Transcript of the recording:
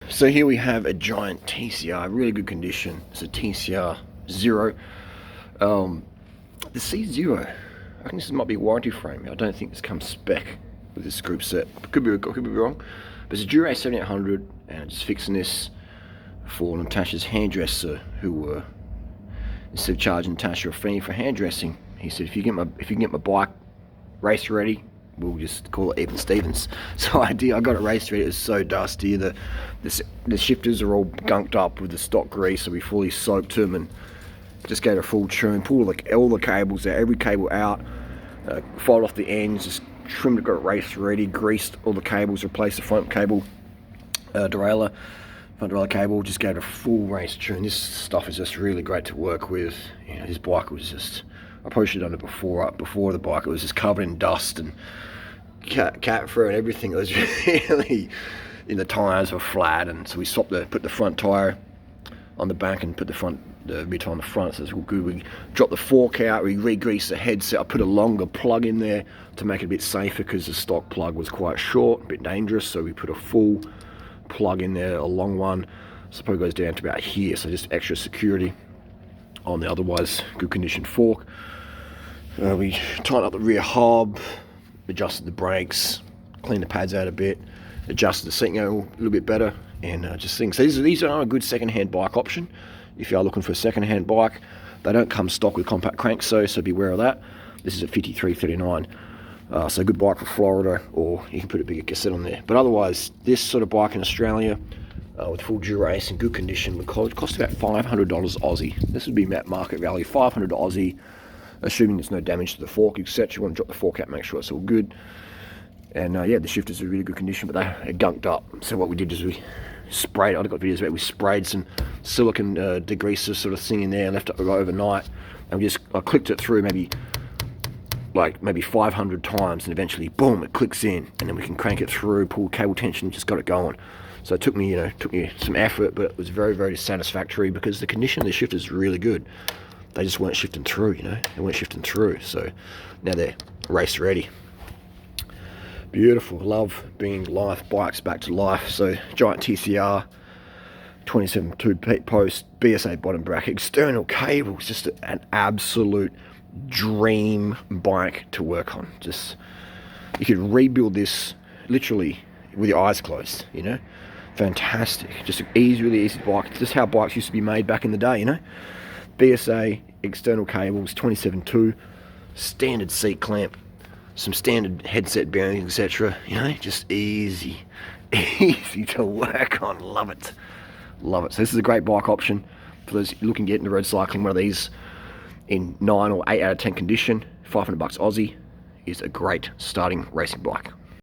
So here we have a giant TCR, really good condition. It's a TCR 0. The C0, I think this might be a warranty frame. I don't think this comes spec with this group set. Could be wrong. But it's a Dura-Ace 7800, and I'm just fixing this for Natasha's hairdresser, who instead of charging Natasha a fee for hairdressing, he said, if you can get my bike race ready, we'll just call it even Stevens. So I got it race ready. It was so dusty. The shifters are all gunked up with the stock grease, so we fully soaked them and just gave it a full tune. Pulled all the cables out, every cable out, filed off the ends, just trimmed it, got it race ready, greased all the cables, replaced the front cable, front derailleur cable, just gave it a full race tune. This stuff is just really great to work with. You know, this bike was just, I probably should have done it before the bike. It was just covered in dust and cat fur and everything. It was really, the tyres were flat, and so we put the front tyre on the back and put the rear tyre on the front, so it's all good. We dropped the fork out, we re-greased the headset. I put a longer plug in there to make it a bit safer, because the stock plug was quite short, a bit dangerous, so we put a full plug in there, a long one, so it probably goes down to about here, so just extra security on the otherwise good condition fork. We tightened up the rear hub, adjusted the brakes, cleaned the pads out a bit, adjusted the seat angle a little bit better, and just things. So these are a good second-hand bike option if you are looking for a second-hand bike. They don't come stock with compact cranks, so beware of that. This is a 5339, so good bike for Florida, or you can put a bigger cassette on there. But otherwise, this sort of bike in Australia with full Dura-Ace in good condition would cost about $500 Aussie. This would be market value, 500 Aussie. Assuming there's no damage to the fork, etc. You want to drop the fork out, make sure it's all good. And yeah, the shifters are in really good condition, but they're gunked up. So what we did is we sprayed, I've got videos where we sprayed some silicone degreaser sort of thing in there, left it overnight, and I clicked it through maybe 500 times, and eventually, boom, it clicks in, and then we can crank it through, pull cable tension, just got it going. So it took me some effort, but it was very, very satisfactory, because the condition of the shifters is really good. They just weren't shifting through, they weren't shifting through. So now they're race ready. Beautiful. Love bringing bikes back to life. So giant TCR, 27.2 post, BSA bottom bracket, external cables, just an absolute dream bike to work on. Just, you could rebuild this literally with your eyes closed, Fantastic. Just a really easy bike. Just how bikes used to be made back in the day, BSA, external cables, 27.2, standard seat clamp, some standard headset bearings, etc. Just easy to work on. Love it. So this is a great bike option for those looking to get into road cycling. One of these in 9 or 8 out of 10 condition, $500 Aussie, is a great starting racing bike.